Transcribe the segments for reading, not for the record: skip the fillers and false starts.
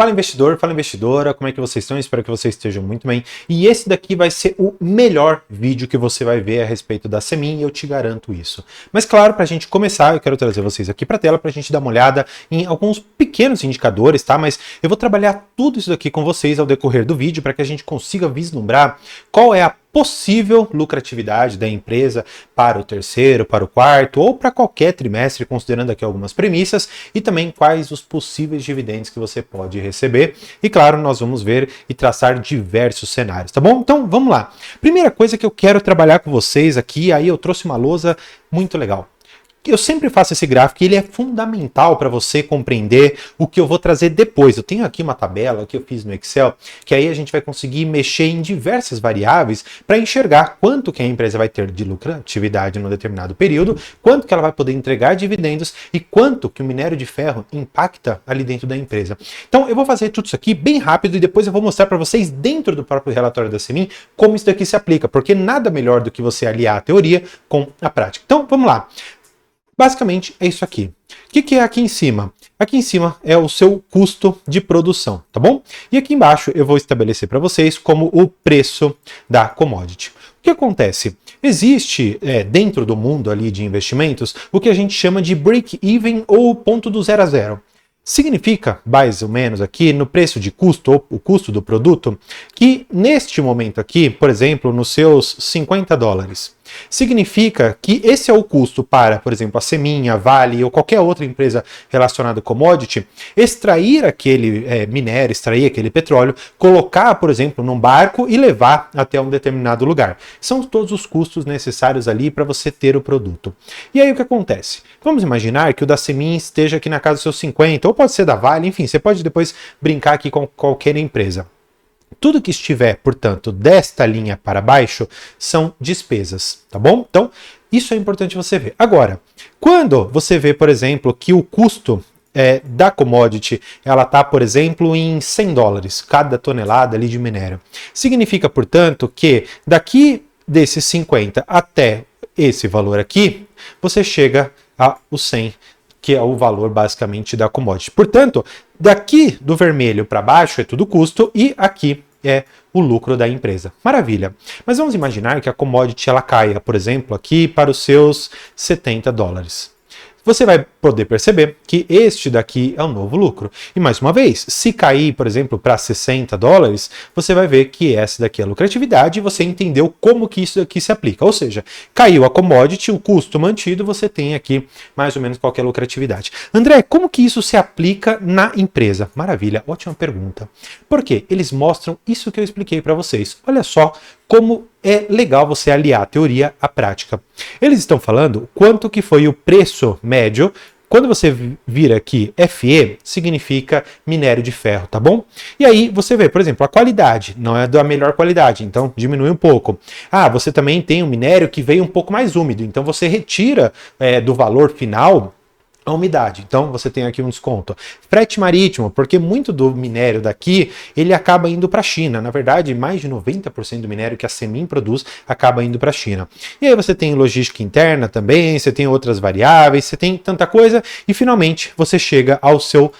Fala investidor, fala investidora, como é que vocês estão? Espero que vocês estejam muito bem. E esse daqui vai ser o melhor vídeo que você vai ver a respeito da Semin, e eu te garanto isso. Mas claro, para a gente começar, eu quero trazer vocês aqui para a tela para a gente dar uma olhada em alguns pequenos indicadores, tá? Mas eu vou trabalhar tudo isso daqui com vocês ao decorrer do vídeo para que a gente consiga vislumbrar qual é a possível lucratividade da empresa para o terceiro, para o quarto ou para qualquer trimestre, considerando aqui algumas premissas, e também quais os possíveis dividendos que você pode receber. E claro, nós vamos ver e traçar diversos cenários, tá bom? Então vamos lá. Primeira coisa que eu quero trabalhar com vocês aqui, aí eu trouxe uma lousa muito legal. Eu sempre faço esse gráfico e ele é fundamental para você compreender o que eu vou trazer depois. Eu tenho aqui uma tabela que eu fiz no Excel, que aí a gente vai conseguir mexer em diversas variáveis para enxergar quanto que a empresa vai ter de lucratividade num determinado período, quanto que ela vai poder entregar dividendos e quanto que o minério de ferro impacta ali dentro da empresa. Então eu vou fazer tudo isso aqui bem rápido e depois eu vou mostrar para vocês dentro do próprio relatório da Semin como isso daqui se aplica, porque nada melhor do que você aliar a teoria com a prática. Então vamos lá. Basicamente é isso aqui. O que é aqui em cima? Aqui em cima é o seu custo de produção, tá bom? E aqui embaixo eu vou estabelecer para vocês como o preço da commodity. O que acontece? Existe dentro do mundo ali de investimentos o que a gente chama de break-even ou ponto do zero a zero. Significa, mais ou menos aqui, no preço de custo, ou o custo do produto, que neste momento aqui, por exemplo, nos seus $50, significa que esse é o custo para, por exemplo, a Semin, a Vale ou qualquer outra empresa relacionada a commodity, extrair aquele minério, extrair aquele petróleo, colocar, por exemplo, num barco e levar até um determinado lugar. São todos os custos necessários ali para você ter o produto. E aí o que acontece? Vamos imaginar que o da Semin esteja aqui na casa dos seus 50, ou pode ser da Vale, enfim, você pode depois brincar aqui com qualquer empresa. Tudo que estiver, portanto, desta linha para baixo são despesas, tá bom? Então, isso é importante você ver. Agora, quando você vê, por exemplo, que o custo da commodity, ela está, por exemplo, em $100 cada tonelada ali de minério. Significa, portanto, que daqui desses 50 até esse valor aqui, você chega aos 100, que é o valor basicamente da commodity. Portanto, daqui do vermelho para baixo é tudo custo e aqui é o lucro da empresa. Maravilha. Mas vamos imaginar que a commodity ela caia, por exemplo, aqui para os seus $70. Você vai poder perceber que este daqui é o novo lucro. E mais uma vez, se cair, por exemplo, para $60, você vai ver que essa daqui é a lucratividade e você entendeu como que isso daqui se aplica. Ou seja, caiu a commodity, o custo mantido, você tem aqui mais ou menos qualquer lucratividade. André, como que isso se aplica na empresa? Maravilha, ótima pergunta. Por quê? Eles mostram isso que eu expliquei para vocês. Olha só como é legal você aliar a teoria à prática. Eles estão falando quanto que foi o preço médio. Quando você vira aqui Fe, significa minério de ferro, tá bom? E aí você vê, por exemplo, a qualidade não é da melhor qualidade, então diminui um pouco. Você também tem um minério que veio um pouco mais úmido, então você retira do valor final a umidade, então você tem aqui um desconto. Frete marítimo, porque muito do minério daqui, ele acaba indo para a China. Na verdade, mais de 90% do minério que a Semin produz acaba indo para a China. E aí você tem logística interna também, você tem outras variáveis, você tem tanta coisa, e finalmente você chega ao seu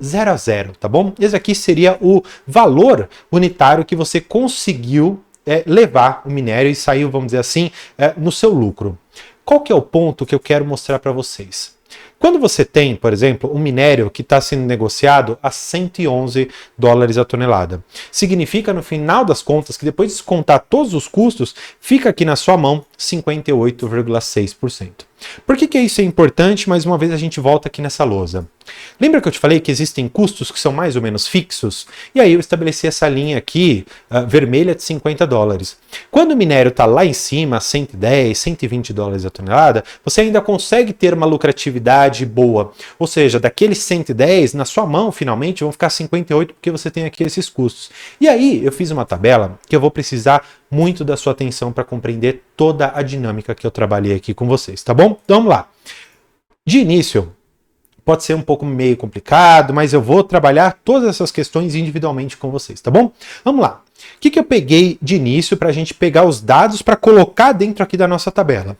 0 a 0, tá bom? Esse aqui seria o valor unitário que você conseguiu levar o minério e saiu, vamos dizer assim, no seu lucro. Qual que é o ponto que eu quero mostrar para vocês? Quando você tem, por exemplo, um minério que está sendo negociado a $111 a tonelada, significa no final das contas que depois de descontar todos os custos, fica aqui na sua mão 58,6%. Por que isso é importante? Mais uma vez a gente volta aqui nessa lousa. Lembra que eu te falei que existem custos que são mais ou menos fixos? E aí eu estabeleci essa linha aqui, vermelha de $50. Quando o minério está lá em cima, $110, $120 a tonelada, você ainda consegue ter uma lucratividade boa. Ou seja, daqueles 110, na sua mão, finalmente, vão ficar 58, porque você tem aqui esses custos. E aí eu fiz uma tabela que eu vou precisar muito da sua atenção para compreender toda a dinâmica que eu trabalhei aqui com vocês, tá bom? Então vamos lá. De início, pode ser um pouco meio complicado, mas eu vou trabalhar todas essas questões individualmente com vocês, tá bom? Vamos lá. O que eu peguei de início para a gente pegar os dados para colocar dentro aqui da nossa tabela?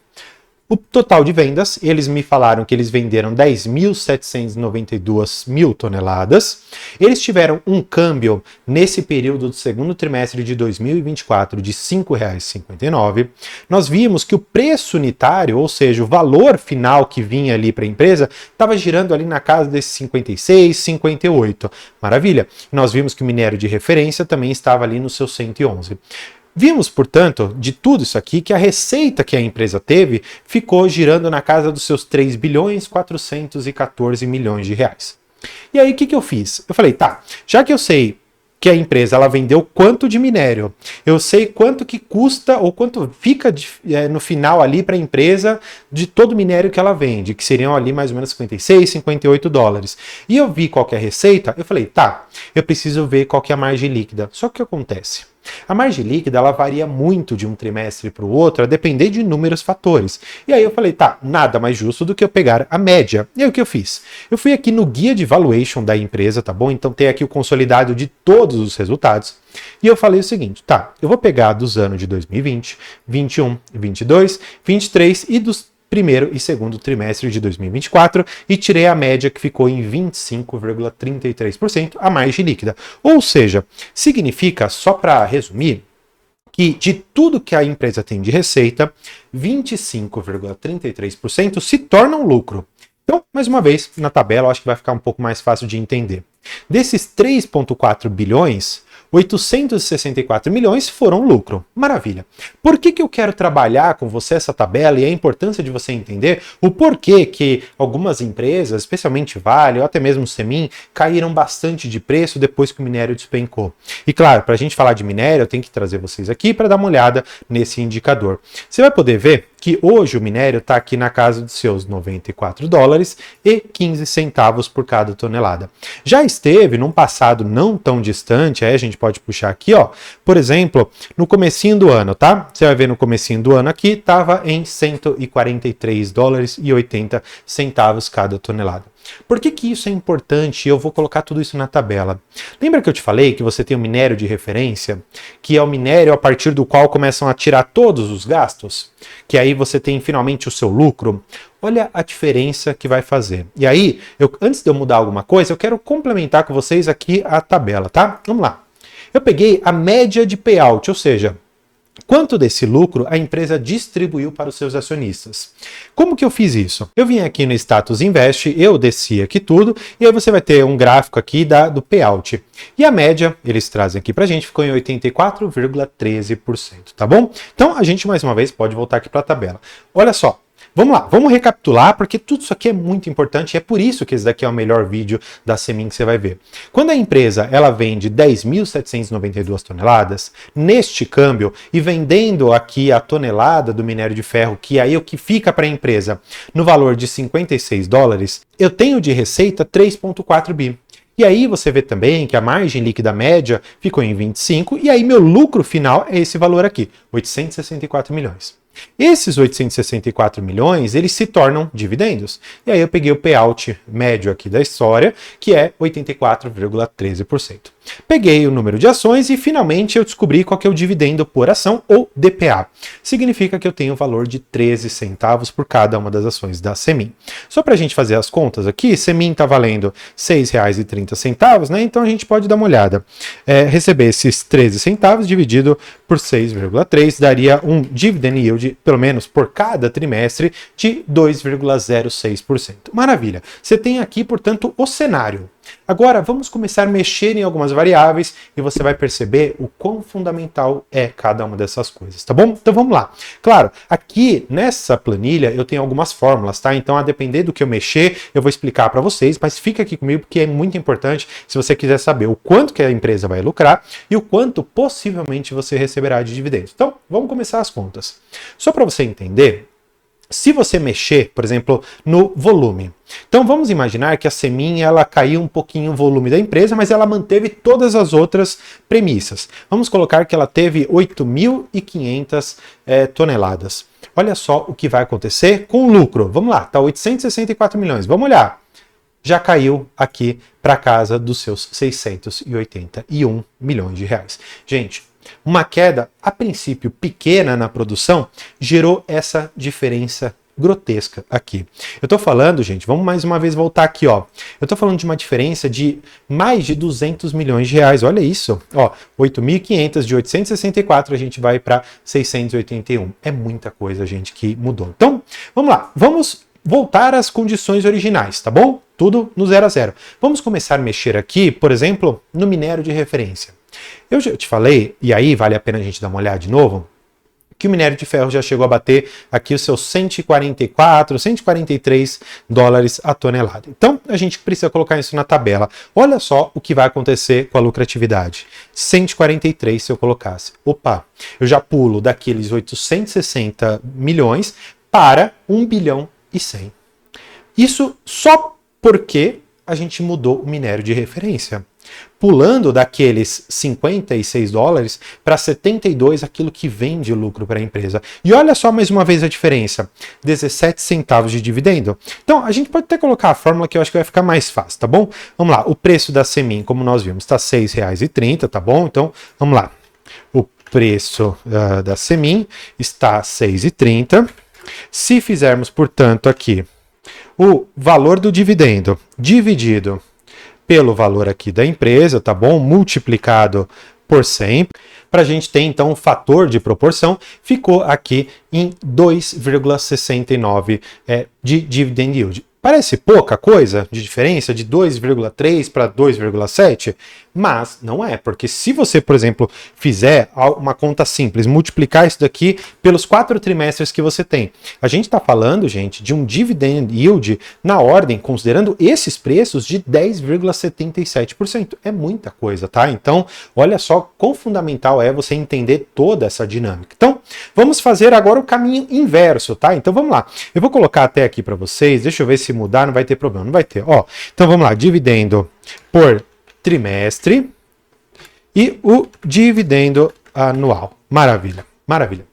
O total de vendas, eles me falaram que eles venderam 10.792 mil toneladas. Eles tiveram um câmbio nesse período do segundo trimestre de 2024 de R$ 5,59. Nós vimos que o preço unitário, ou seja, o valor final que vinha ali para a empresa, estava girando ali na casa desses 56, 58. Maravilha. Nós vimos que o minério de referência também estava ali no seu 111. Vimos, portanto, de tudo isso aqui, que a receita que a empresa teve ficou girando na casa dos seus 3 bilhões 414 milhões de reais. E aí, o que eu fiz? Eu falei, tá, já que eu sei que a empresa ela vendeu quanto de minério, eu sei quanto que custa ou quanto fica no final ali para a empresa de todo o minério que ela vende, que seriam ali mais ou menos 56, 58 dólares. E eu vi qual que é a receita, eu falei, tá, eu preciso ver qual que é a margem líquida. Só que o que acontece? A margem líquida ela varia muito de um trimestre para o outro, a depender de inúmeros fatores. E aí eu falei, tá, nada mais justo do que eu pegar a média. E aí o que eu fiz? Eu fui aqui no guia de valuation da empresa, tá bom? Então tem aqui o consolidado de todos os resultados. E eu falei o seguinte, tá, eu vou pegar dos anos de 2020, 21, 22, 23 e dos primeiro e segundo trimestre de 2024 e tirei a média que ficou em 25,33%, a margem líquida. Ou seja, significa, só para resumir, que de tudo que a empresa tem de receita, 25,33% se torna um lucro. Então, mais uma vez, na tabela, eu acho que vai ficar um pouco mais fácil de entender. Desses 3,4 bilhões, 864 milhões foram lucro. Maravilha. Por que eu quero trabalhar com você essa tabela e a importância de você entender o porquê que algumas empresas, especialmente Vale ou até mesmo Semin, caíram bastante de preço depois que o minério despencou? E claro, para a gente falar de minério, eu tenho que trazer vocês aqui para dar uma olhada nesse indicador. Você vai poder ver que hoje o minério está aqui na casa dos seus 94 dólares e 15 centavos por cada tonelada. Já esteve num passado não tão distante, aí a gente pode puxar aqui, ó, por exemplo, no comecinho do ano, tá? Você vai ver no comecinho do ano aqui, estava em 143 dólares e 80 centavos cada tonelada. Por que isso é importante? Eu vou colocar tudo isso na tabela. Lembra que eu te falei que você tem um minério de referência, que é o minério a partir do qual começam a tirar todos os gastos? Que aí você tem finalmente o seu lucro? Olha a diferença que vai fazer. E aí, antes de eu mudar alguma coisa, eu quero complementar com vocês aqui a tabela, tá? Vamos lá. Eu peguei a média de payout, ou seja, quanto desse lucro a empresa distribuiu para os seus acionistas. Como que eu fiz isso? Eu vim aqui no Status Invest, eu desci aqui tudo, e aí você vai ter um gráfico aqui do payout. E a média, eles trazem aqui pra gente, ficou em 84,13%, tá bom? Então a gente mais uma vez pode voltar aqui para a tabela. Olha só. Vamos lá, vamos recapitular, porque tudo isso aqui é muito importante e é por isso que esse daqui é o melhor vídeo da Semin que você vai ver. Quando a empresa ela vende 10.792 toneladas, neste câmbio, e vendendo aqui a tonelada do minério de ferro, que aí é o que fica para a empresa, no valor de 56 dólares, eu tenho de receita 3,4 bi. E aí você vê também que a margem líquida média ficou em 25, e aí meu lucro final é esse valor aqui, 864 milhões. Esses 864 milhões, eles se tornam dividendos. E aí eu peguei o payout médio aqui da história, que é 84,13%. Peguei o número de ações e finalmente eu descobri qual que é o dividendo por ação, ou DPA. Significa que eu tenho o valor de 13 centavos por cada uma das ações da Semin. Só para a gente fazer as contas aqui, Semin está valendo R$ 6,30, né? Então a gente pode dar uma olhada. Receber esses 13 centavos dividido por 6,3 daria um dividend yield, pelo menos por cada trimestre, de 2,06%. Maravilha! Você tem aqui, portanto, o cenário. Agora, vamos começar a mexer em algumas variáveis e você vai perceber o quão fundamental é cada uma dessas coisas, tá bom? Então vamos lá. Claro, aqui nessa planilha eu tenho algumas fórmulas, tá? Então, a depender do que eu mexer, eu vou explicar para vocês, mas fica aqui comigo porque é muito importante se você quiser saber o quanto que a empresa vai lucrar e o quanto possivelmente você receberá de dividendos. Então, vamos começar as contas. Só para você entender, se você mexer, por exemplo, no volume. Então vamos imaginar que a Semin ela caiu um pouquinho o volume da empresa, mas ela manteve todas as outras premissas. Vamos colocar que ela teve 8.500 toneladas. Olha só o que vai acontecer com o lucro. Vamos lá, tá 864 milhões. Vamos olhar. Já caiu aqui para casa dos seus 681 milhões de reais. Gente, uma queda, a princípio pequena na produção, gerou essa diferença grotesca aqui. Eu tô falando, gente, vamos mais uma vez voltar aqui, ó. Eu tô falando de uma diferença de mais de 200 milhões de reais. Olha isso, ó, 8.500 de 864 a gente vai para 681. É muita coisa, gente, que mudou. Então, vamos lá. Vamos voltar às condições originais, tá bom? Tudo no 0 a 0. Vamos começar a mexer aqui, por exemplo, no minério de referência. Eu já te falei, e aí vale a pena a gente dar uma olhada de novo, que o minério de ferro já chegou a bater aqui os seus 144, 143 dólares a tonelada. Então, a gente precisa colocar isso na tabela. Olha só o que vai acontecer com a lucratividade. 143 se eu colocasse. Opa, eu já pulo daqueles 860 milhões para 1 bilhão e 100. Isso só porque a gente mudou o minério de referência. Pulando daqueles 56 dólares para 72, aquilo que vem de lucro para a empresa. E olha só mais uma vez a diferença, 17 centavos de dividendo. Então, a gente pode até colocar a fórmula que eu acho que vai ficar mais fácil, tá bom? Vamos lá, o preço da Semin, como nós vimos, está R$ 6,30, tá bom? Então, vamos lá. O preço da Semin está R$ 6,30. Se fizermos, portanto, aqui o valor do dividendo dividido pelo valor aqui da empresa, tá bom? Multiplicado por 100, para a gente ter então um fator de proporção, ficou aqui em 2,69 de dividend yield. Parece pouca coisa de diferença de 2,3 para 2,7, mas não é, porque se você, por exemplo, fizer uma conta simples, multiplicar isso daqui pelos 4 trimestres que você tem, a gente está falando, gente, de um dividend yield na ordem, considerando esses preços, de 10,77%. É muita coisa, tá? Então, olha só quão fundamental é você entender toda essa dinâmica. Então, vamos fazer agora o caminho inverso, tá? Então, vamos lá. Eu vou colocar até aqui para vocês, deixa eu ver se mudar, não vai ter problema, não vai ter. Ó, então vamos lá, dividendo por trimestre e o dividendo anual. Maravilha, maravilha.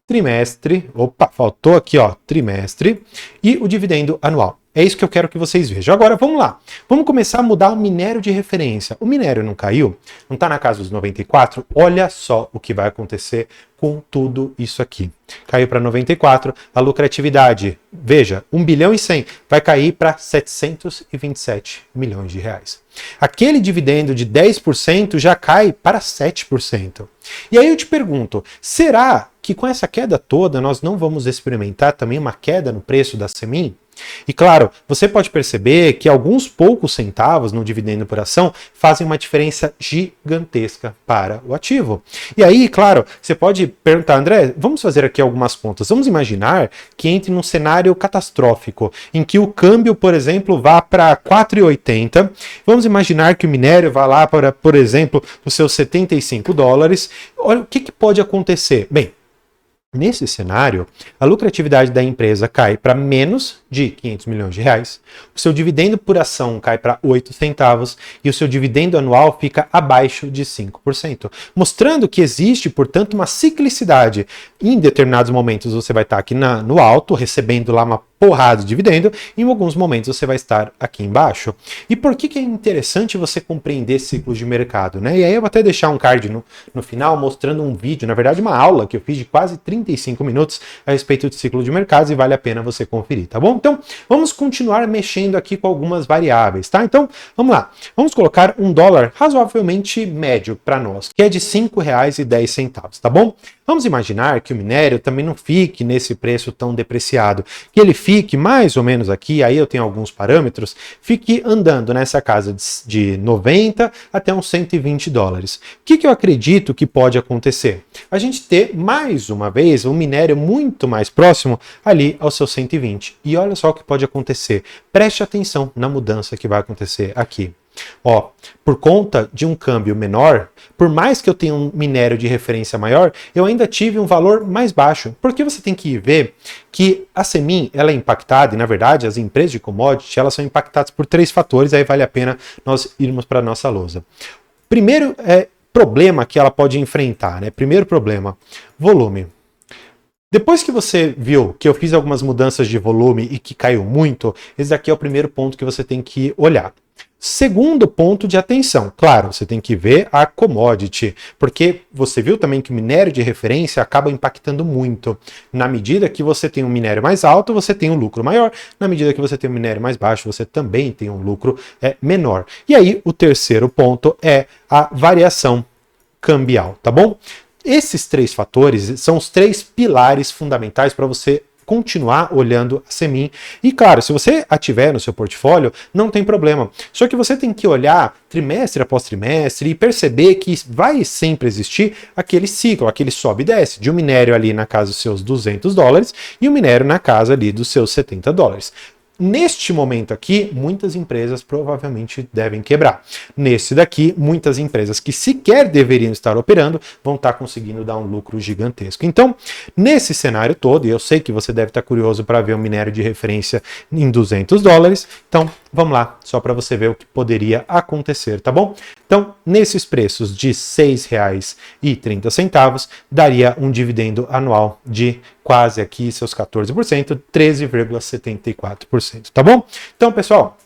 Trimestre, opa, faltou aqui, ó, trimestre e o dividendo anual. É isso que eu quero que vocês vejam. Agora, vamos lá. Vamos começar a mudar o minério de referência. O minério não caiu? Não está na casa dos 94? Olha só o que vai acontecer com tudo isso aqui. Caiu para 94, a lucratividade, veja, 1 bilhão e 100, vai cair para 727 milhões de reais. Aquele dividendo de 10% já cai para 7%. E aí eu te pergunto, será que com essa queda toda nós não vamos experimentar também uma queda no preço da Semin? E claro, você pode perceber que alguns poucos centavos no dividendo por ação fazem uma diferença gigantesca para o ativo. E aí, claro, você pode perguntar, André, vamos fazer aqui algumas contas. Vamos imaginar que entre num cenário catastrófico, em que o câmbio, por exemplo, vá para 4,80. Vamos imaginar que o minério vá lá para, por exemplo, os seus 75 dólares. Olha, o que pode acontecer? Bem, nesse cenário, a lucratividade da empresa cai para menos de 500 milhões de reais, o seu dividendo por ação cai para 8 centavos e o seu dividendo anual fica abaixo de 5%, mostrando que existe, portanto, uma ciclicidade. Em determinados momentos você vai estar aqui no alto, recebendo lá uma porrada de dividendo, e em alguns momentos você vai estar aqui embaixo. E por que é interessante você compreender ciclos de mercado, né? E aí eu vou até deixar um card no final mostrando um vídeo, na verdade uma aula que eu fiz de quase 35 minutos a respeito de ciclo de mercados, e vale a pena você conferir, tá bom? Então, vamos continuar mexendo aqui com algumas variáveis, tá? Então, vamos lá. Vamos colocar um dólar razoavelmente médio para nós, que é de R$ 5,10, tá bom? Vamos imaginar que o minério também não fique nesse preço tão depreciado, que ele fique mais ou menos aqui, aí eu tenho alguns parâmetros, fique andando nessa casa de 90 até uns 120 dólares. O que eu acredito que pode acontecer? A gente ter, mais uma vez, um minério muito mais próximo ali aos seus 120. E olha só o que pode acontecer. Preste atenção na mudança que vai acontecer aqui. Ó, por conta de um câmbio menor, por mais que eu tenha um minério de referência maior, eu ainda tive um valor mais baixo. Porque você tem que ver que a Semin, ela é impactada, e na verdade as empresas de commodity, elas são impactadas por 3 fatores, aí vale a pena nós irmos para a nossa lousa. Primeiro problema que ela pode enfrentar, né? Primeiro problema, volume. Depois que você viu que eu fiz algumas mudanças de volume e que caiu muito, esse daqui é o primeiro ponto que você tem que olhar. Segundo ponto de atenção, claro, você tem que ver a commodity, porque você viu também que o minério de referência acaba impactando muito. Na medida que você tem um minério mais alto, você tem um lucro maior. Na medida que você tem um minério mais baixo, você também tem um lucro menor. E aí, o terceiro ponto é a variação cambial, tá bom? Esses três fatores são os três pilares fundamentais para você continuar olhando a Semin. E claro, se você a tiver no seu portfólio, não tem problema. Só que você tem que olhar trimestre após trimestre e perceber que vai sempre existir aquele ciclo, aquele sobe e desce, de um minério ali na casa dos seus $200 e um minério na casa ali dos seus $70. Neste momento aqui, muitas empresas provavelmente devem quebrar. Nesse daqui, muitas empresas que sequer deveriam estar operando vão estar conseguindo dar um lucro gigantesco. Então, nesse cenário todo, e eu sei que você deve estar curioso para ver um minério de referência em $200, então vamos lá, só para você ver o que poderia acontecer, tá bom? Então, nesses preços de R$ 6,30, daria um dividendo anual de quase aqui seus 14%, 13,74%, tá bom? Então, pessoal,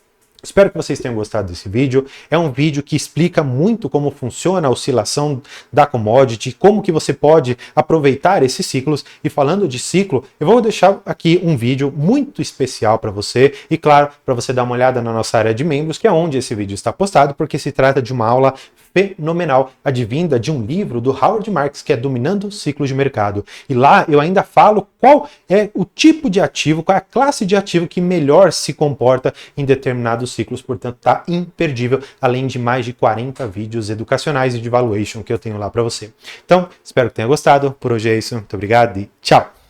espero que vocês tenham gostado desse vídeo. É um vídeo que explica muito como funciona a oscilação da commodity, como que você pode aproveitar esses ciclos. E falando de ciclo, eu vou deixar aqui um vídeo muito especial para você e, claro, para você dar uma olhada na nossa área de membros, que é onde esse vídeo está postado, porque se trata de uma aula fenomenal, advinda de um livro do Howard Marks, que é Dominando Ciclos de Mercado. E lá eu ainda falo qual é o tipo de ativo, qual é a classe de ativo que melhor se comporta em determinados ciclos, portanto tá imperdível, além de mais de 40 vídeos educacionais e de valuation que eu tenho lá para você. Então, espero que tenha gostado. Por hoje é isso, muito obrigado e tchau!